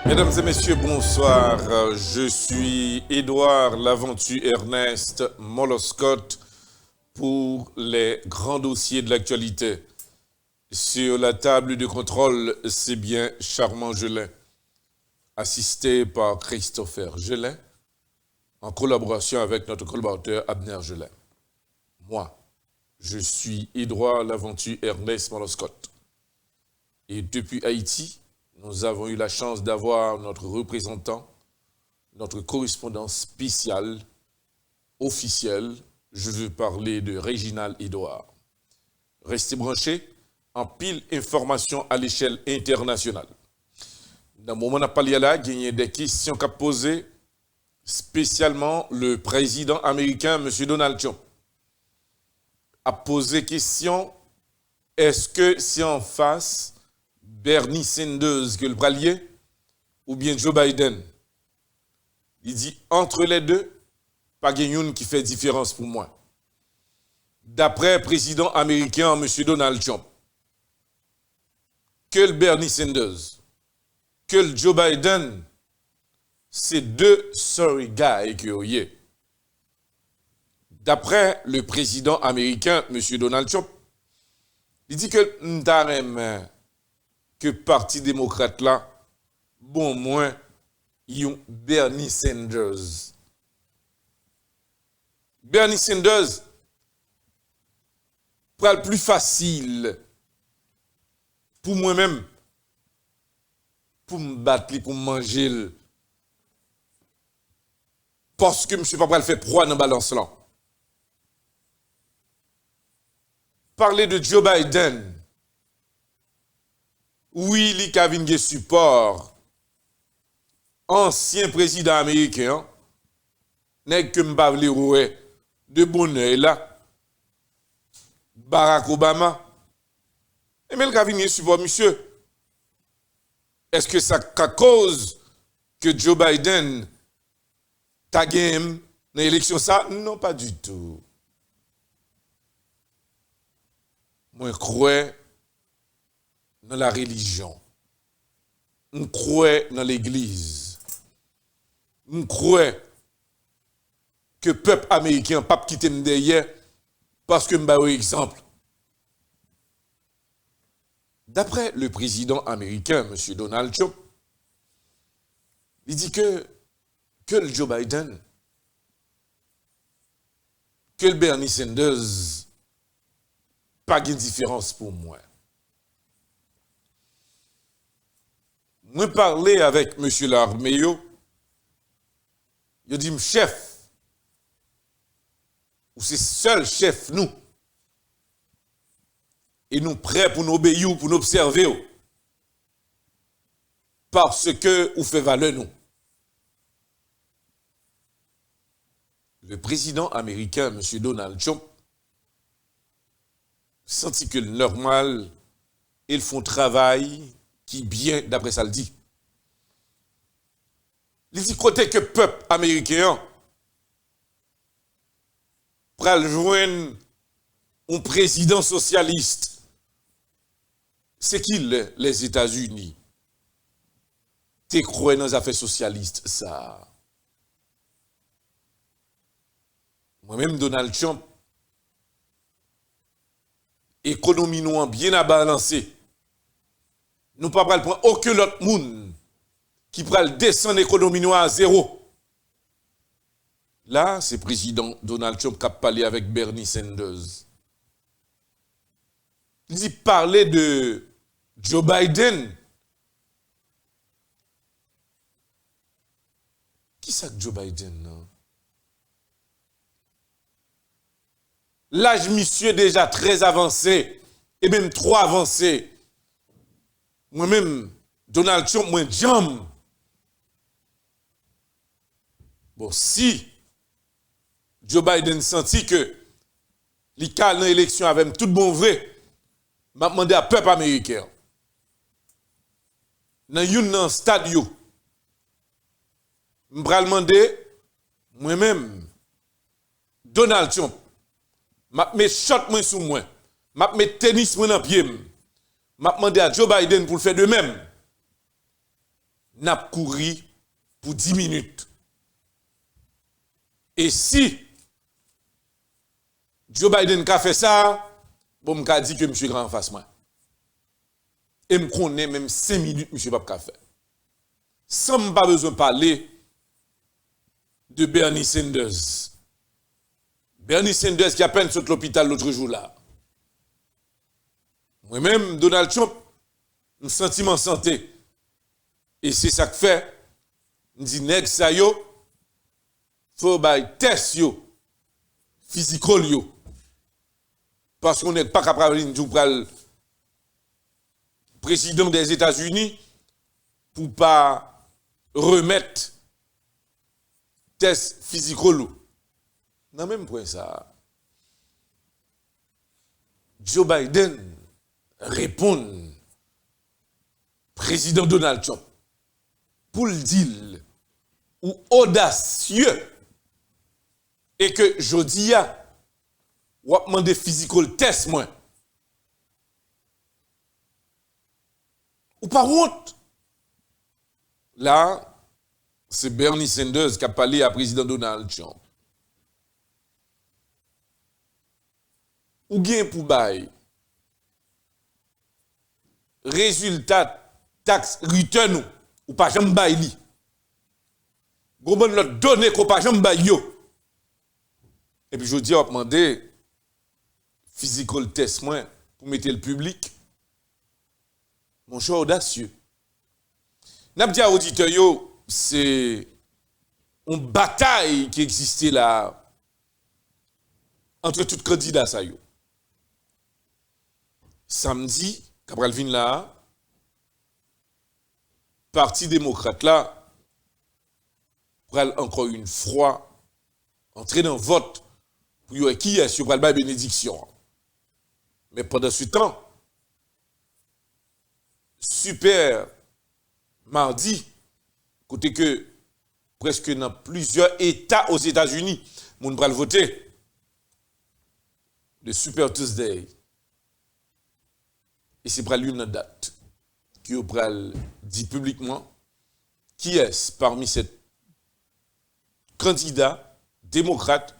Mesdames et messieurs, bonsoir. Je suis Édouard Laventure Ernest Moloscott pour les grands dossiers de l'actualité. Sur la table de contrôle, c'est bien Charmant Gelin, assisté par Christopher Gelin, en collaboration avec notre collaborateur Abner Gelin. Moi, je suis Édouard Laventure Ernest Moloscott. Et depuis Haïti, nous avons eu la chance d'avoir notre représentant, notre correspondant spécial, officiel. Je veux parler de Réginald Édouard. Restez branchés, en pile information à l'échelle internationale. Dans le moment où on a parlé là, il y a des questions qu'a posées spécialement le président américain, M. Donald Trump. A posé question, est-ce que c'est en face Bernie Sanders que le bralier ou bien Joe Biden? Il dit entre les deux, pas une qui fait différence pour moi. D'après le président américain, M. Donald Trump, que le Bernie Sanders, que le Joe Biden, c'est deux sorry guys que vous voyez. D'après le président américain, M. Donald Trump, il dit que n'tarem que parti démocrate là, bon moins, ils ont Bernie Sanders. Bernie Sanders, pour le plus facile pour moi-même, pour me battre, pour me manger, parce que je ne suis pas prêt à le faire proie dans la balance là. Parler de Joe Biden, oui, il y a un support. Ancien président américain, n'est que m'bavle de bonheur là. Barack Obama. Et mais il y a un support, monsieur. Est-ce que ça cause que Joe Biden t'a gagné dans l'élection ça? Non, pas du tout. Moi, je crois dans la religion. Je crois dans l'église. Je crois que le peuple américain n'a pas quitté derrière parce que je vais exemple. D'après le président américain, M. Donald Trump, il dit que le Joe Biden, que le Bernie Sanders, pas de différence pour moi. Moi, parler avec M. Larmeyo, il dit, chef, ou c'est seul chef, nous, et nous prêts pour nous obéir, pour nous observer, parce que vous fait valeur, nous. Le président américain, M. Donald Trump, sentit que le normal, ils font travail qui bien, d'après ça le dit. Il dit côté que le peuple américain pral joindre un président socialiste. C'est qui les États-Unis? T'es croyé dans les affaires socialistes, ça. Moi-même, Donald Trump, économie nous bien à balancer. Nous ne pouvons pas prendre aucun autre monde qui pourra descendre l'économie nous à zéro. Là, c'est le président Donald Trump qui a parlé avec Bernie Sanders. Il dit parler de Joe Biden. Qui c'est que Joe Biden, non? L'âge monsieur déjà très avancé, et même trop avancé. Moi-même, Donald Trump, moi, jam. Bon, si Joe Biden sentit que les cas dans l'élection avec tout bon vrai, m'a demandé à peuple américain. Dans un stade, m'a demandé, moi-même, Donald Trump, m'a mis shot moi sous moi, m'a mis tennis moi dans pied, m'a demandé à Joe Biden pour le faire de même. n'a couru pour 10 minutes. Et si Joe Biden a fait ça, bon, m'a dit que M. Grand en face moi. Et me connaît même 5 minutes, M. Pape fait. Sans pas besoin de parler de Bernie Sanders. Bernie Sanders qui a peine sauté l'hôpital l'autre jour là. Moi-même, Donald Trump, un sentiment santé. Et c'est ça que fait. Je dis, nèg ça yo, faut bay test yo, physical yo. Parce qu'on n'est pas capable de dire le président des États-Unis pour pas remettre test physical. Non, même point ça. Joe Biden répond président Donald Trump pour le dire ou audacieux et que je dis ou a demandé physical test moi ou pas honte là c'est Bernie Sanders qui a parlé à président Donald Trump ou bien pour bail résultat tax return ou pas jamais bail li gomen l'autre donné qu'on pas jamais bail yo et puis je dis on a demandé physical test moi pour mettre le public mon cher audacieux n'a dit à auditeur yo c'est une bataille qui existait là entre tous candidats ça yo samedi Cabral vin là Parti démocrate là pour encore une fois entrer dans le vote pour qui est sur le bénédiction. Mais pendant ce temps, super mardi, côté que presque dans plusieurs États aux États-Unis, moun pral voter le Super Tuesday. Et c'est pral une date qui pral dit publiquement qui est parmi ces candidats démocrates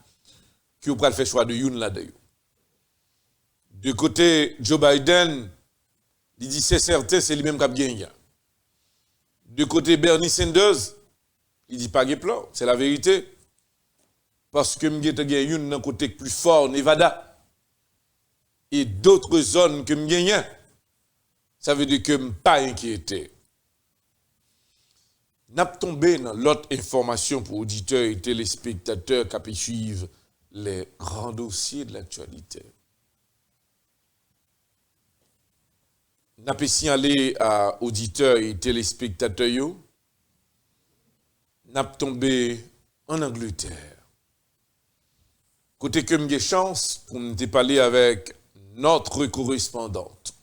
qui pral fait choix de youn là dedans. De côté Joe Biden, il dit c'est certain c'est lui-même qui a gagné. De côté Bernie Sanders, il dit pas de plan, c'est la vérité. Parce que m'gé te gagné youn d'un côté plus fort Nevada et d'autres zones que m'gagné. Ça veut dire que je ne suis pas inquiété. N'a pas tombé dans l'autre information pour auditeurs et téléspectateurs qui peuvent suivre les grands dossiers de l'actualité. N'a pas signalé à auditeurs et téléspectateurs, n'a pas tombé en Angleterre. Côté que j'ai chance pour me parler avec notre correspondante.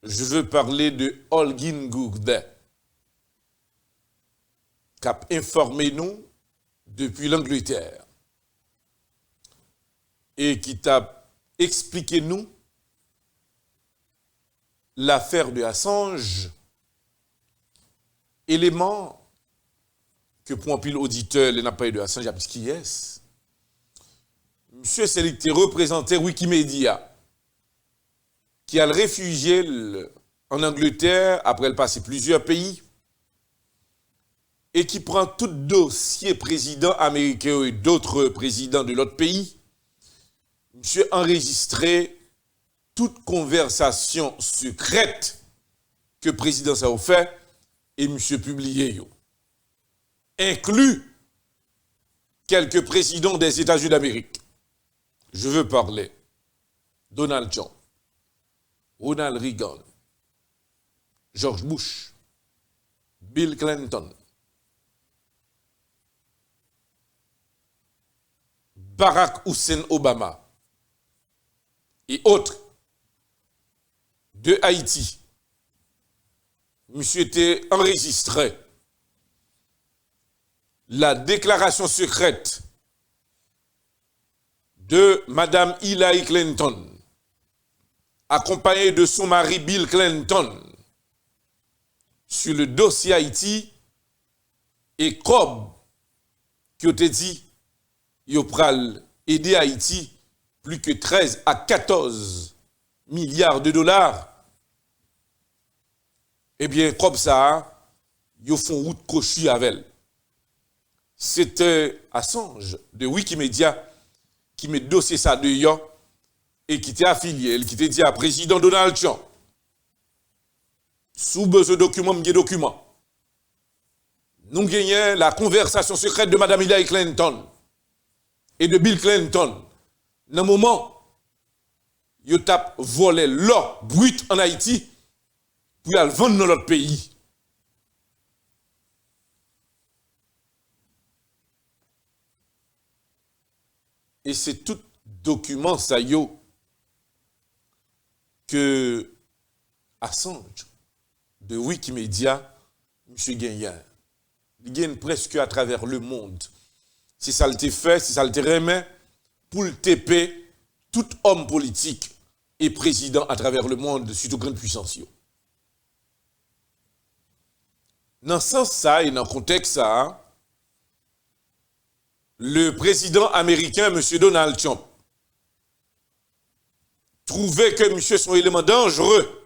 Je veux parler de Holgin Gourdet, qui a informé nous depuis l'Angleterre et qui t'a expliqué nous l'affaire de Assange, élément que pour un pile auditeur, il n'a pas eu de Assange, parce qui est. Monsieur Sélecté représentait Wikimedia, qui a le réfugié en Angleterre après le passé plusieurs pays et qui prend tout dossier président américain et d'autres présidents de l'autre pays. Monsieur enregistré toute conversation secrète que le président a fait et monsieur publié yo. Inclus quelques présidents des États-Unis d'Amérique. Je veux parler Donald Trump, Ronald Reagan, George Bush, Bill Clinton, Barack Hussein Obama et autres de Haïti. Monsieur était enregistré la déclaration secrète de Madame Hillary Clinton, accompagnée de son mari Bill Clinton, sur le dossier Haïti et comme qui ont dit ils pral aider Haïti plus que 13 à 14 milliards de dollars. Eh bien, comme ça, ils font route cochue avec elle. C'était Assange de Wikimedia qui met dossier ça de yo et qui était affilié, qui était dit à président Donald Trump. Sous besoin de documents, nous gagnons la conversation secrète de Mme Hillary Clinton et de Bill Clinton. Dans le moment, ils ont volé l'or brut en Haïti pour le vendre dans l'autre pays. Et c'est tout document ça yo que Assange de Wikimedia, M. Gagnon, il gagne presque à travers le monde. Si ça le fait, si ça le remet, pour le TP, tout homme politique et président à travers le monde, surtout grande puissance. Dans ce sens ça et dans le contexte ça, le président américain, M. Donald Trump, trouvait que M. son élément dangereux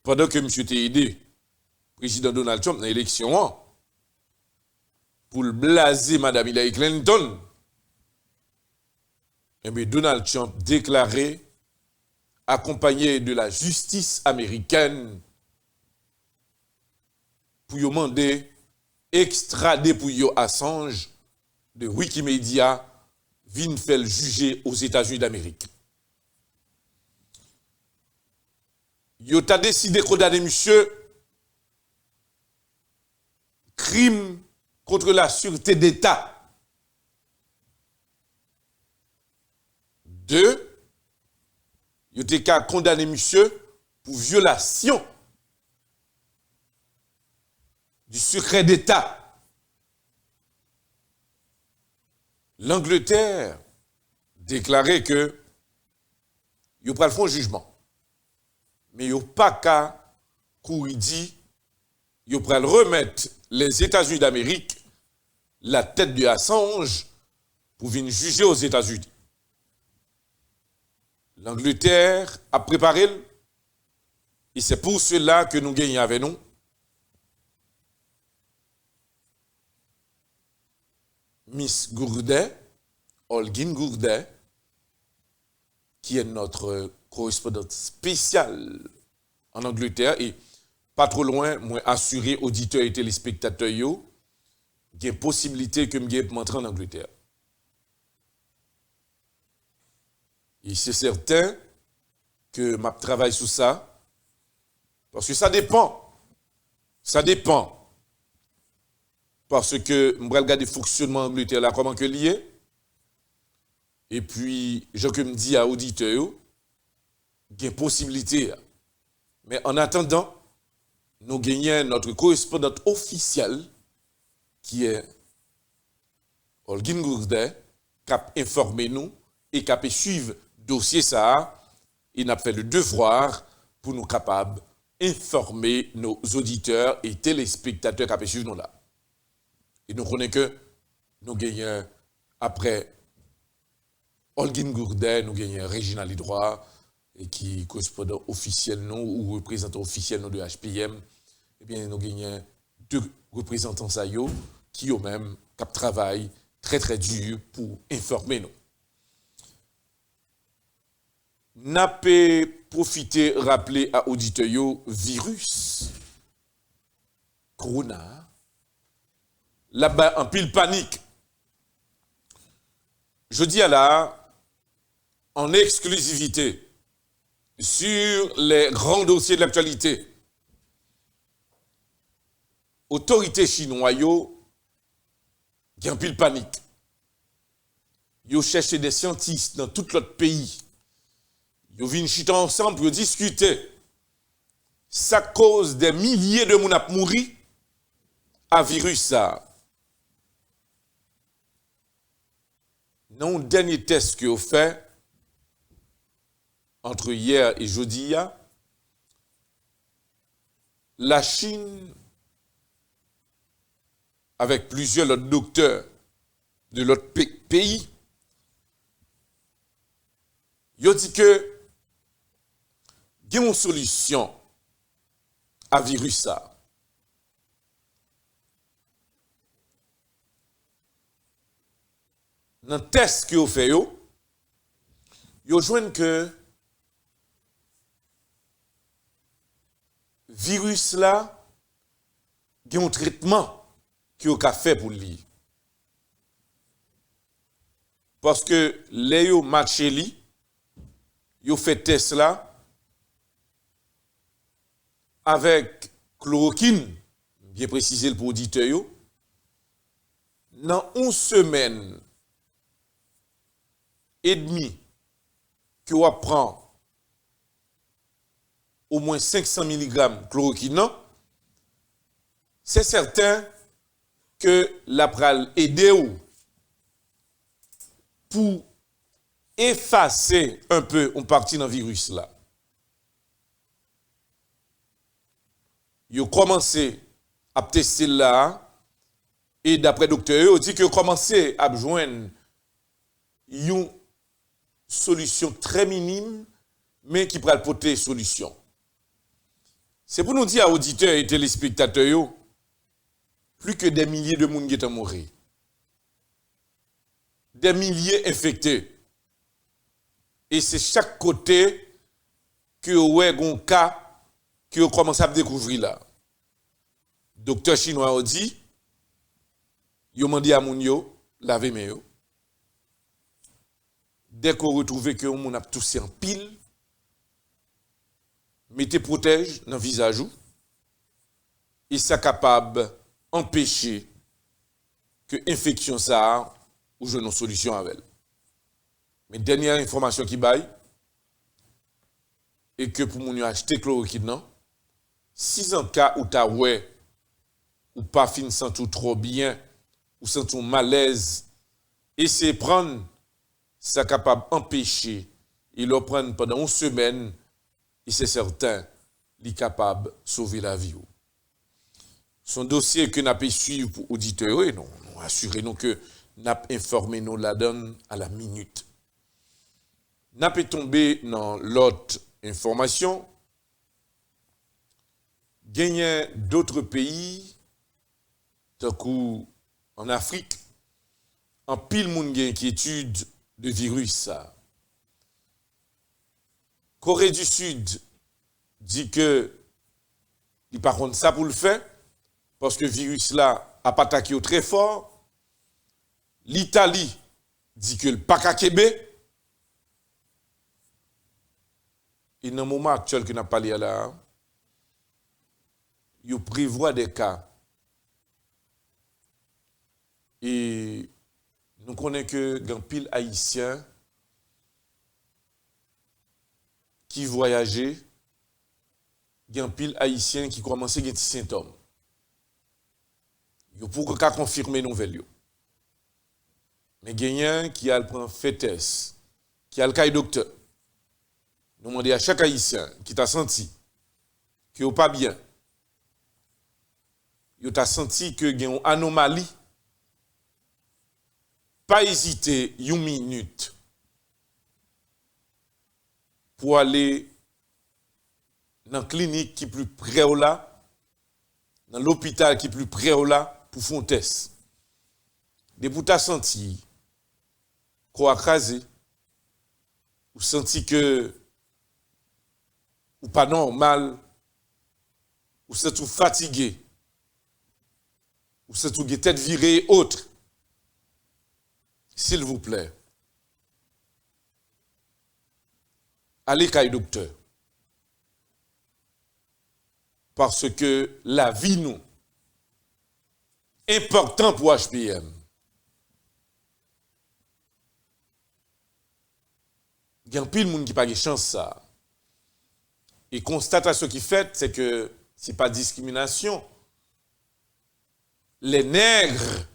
pendant que M. était aidé, le président Donald Trump, dans l'élection, pour le blaser Mme Hillary Clinton, et bien Donald Trump déclarait, accompagné de la justice américaine, pour demander extrader pour Assange de Wikimedia, vient faire le juger aux États-Unis d'Amérique. Yo a décidé de condamner monsieur crime contre la sûreté d'État. 2, yo a condamné monsieur pour violation du secret d'État. L'Angleterre déclarait que yo pral font jugement. Mais yo pas qu'à courir dit yo pral remettre les États-Unis d'Amérique la tête de Assange pour venir juger aux États-Unis. L'Angleterre a préparé et c'est pour cela que nous gagnons avec nous Miss Gourdet, Holguin Gourdet, qui est notre correspondante spéciale en Angleterre et pas trop loin, moi assurer auditeurs et téléspectateurs yo, qu'il y a possibilité que je m'entre en Angleterre. Et c'est certain que je travaille sur ça, parce que ça dépend. Ça dépend. Parce que je vais regarder le fonctionnement en Angleterre, là, comment que lié. Et puis, je me dis à auditeurs, il y a possibilité. Mais en attendant, nous gagnons notre correspondante officielle, qui est Holguin Gourdet, qui a informé nous et qui a suivre le dossier ça. Il a fait le devoir pour nous capables d'informer nos auditeurs et téléspectateurs qui a suivre nous là. Et nous connaissons que nous gagnons après Holguin Gourdet, nous gagnons Régina Lidroit, et qui correspondant officiel nous ou représentant officiel nous de HPM. Eh bien, nous gagnons 2 représentants SAYO qui eux-mêmes travaillent très très dur pour informer nous. N'a pas profité rappeler à auditeurs virus corona là-bas en pile panique. Je dis à la en exclusivité sur les grands dossiers de l'actualité. Autorités chinoises qui en pile panique. Ils cherchent des scientifiques dans tout l'autre pays. Ils viennent chiter ensemble pour discuter. Ça cause des milliers de gens à mourir à virus ça. Dans le dernier test que vous fait entre hier et jeudi, la Chine, avec plusieurs autres docteurs de l'autre pays, ils ont dit que il y a une solution à virus ça. Dans le test que vous faites, vous joignent que virus là, il y a un traitement qui vous fait pour lui. Parce que les yo matché li, yo fait test là avec chloroquine, bien précisé le pour auditeur yo. Dans 11 semaines et demie que vous prend au moins 500 mg chloroquine, c'est certain que la pral aider ou pour effacer un peu une partie dans le virus là. Ils ont commencé à tester là et d'après le docteur, ils ont dit qu'ils ont commencé à joindre une solution très minime mais qui pourra porter solution. C'est pour nous dire à auditeurs et téléspectateurs, plus que des milliers de monde qui sont morts. Des milliers infectés. Et c'est chaque côté que vous avez un cas que vous commencez à découvrir là. Docteur chinois a dit, il a demandé à moun yo, laver mes yo. Dès qu'on retrouve que moun a toussé en pile, mettez protège dans le visage et ça capable d'empêcher que l'infection ça ou je n'ai solution avec elle. Mais dernière information qui baille et que pour moun yo acheter chloroquine non, si en cas où ta ouais ou pas fin sent tout trop bien ou sent tout malaise, essayez de prendre ça capable d'empêcher et le prendre pendant une semaine et c'est certain il est capable de sauver la vie. Son dossier que nous avons suivi pour auditeurs, et nous assurez-nous que nous avons informé nous la donne à la minute. Nous avons tombé dans l'autre information. Gagner d'autres pays, tant qu'en Afrique, en pile moun gen inquiétude de virus ça. Corée du Sud dit que il par contre ça pour le faire parce que le virus là a pas attaqué très fort. L'Italie dit que le pas qu'à Québec. Et dans le moment actuel que nous avons parlé là, il prévoit des cas. Et nous connaissons que il y a un pile haïtien qui voyageait, il y a un pile haïtien qui commençait à avoir des symptômes. Yo pour qu'à confirmer nouvelle yo. Mais gagnant qui a le prend fétesse, qui a le cas docteur. Nous demandons à chaque haïtien qui t'a senti que yo pas bien. Yo t'a senti que gen une anomalie. Pas hésiter une minute pour aller dans la clinique qui est plus près ou là, dans l'hôpital qui est plus près ou là, pour faire un test. Dès que tu as senti qu'on a crasé, ou senti que ou pas normal, ou c'est tout fatigué, ou c'est tout tête virée et autre, s'il vous plaît, allez chez le docteur. Parce que la vie, nous, important pour HPM. Il y a un pile de monde qui n'a pas de chance ça. Et constatation qui fait, c'est que ce n'est pas discrimination. Les nègres,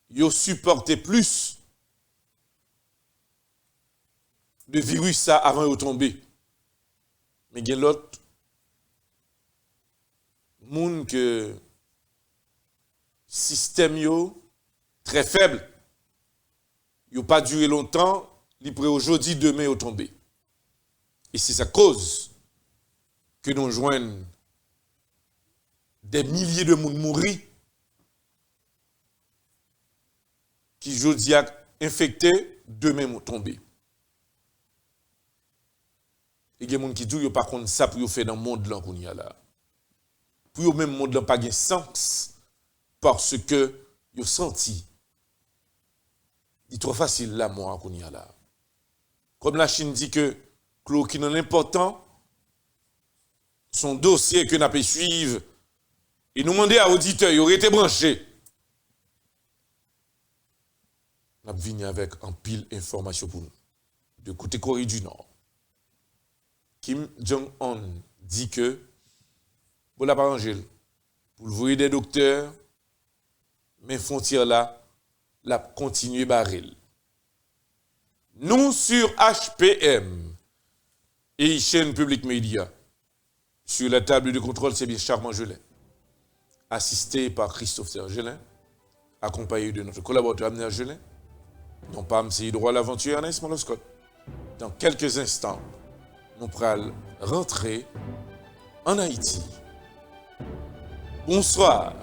ils ont supporté plus de virus ça avant de tomber. Mais il y a l'autre monde que système yo très faible. Il n'a pas duré longtemps, il pourrait aujourd'hui, demain, au tomber. Et c'est sa cause que nous joignons des milliers de monde mourir qui aujourd'hui a infecté, demain vont tomber. Et il y a des gens qui disent que par contre ça pour faire dans le monde là qu'on y a là. Pour même monde là pas de sens parce que ils senti il est trop facile la mort qu'on y a là. Comme la Chine dit que qui non important son dossier que n'a pas suivre et nous demander à auditeurs il aurait été branché. On a venu avec un pile information pour nous. De côté Corée du Nord. Kim Jong-un dit que pour la pas ranger pour le voyer des docteurs mais frontière là la continuer baril. Nous sur HPM et chaîne publique média sur la table de contrôle c'est bien Charmant Gelin assisté par Christophe Sergelin accompagné de notre collaborateur Amner Gelin. Non pas M. droit à l'aventure Ernest Moloscott. Dans quelques instants, nous pourrons rentrer en Haïti. Bonsoir.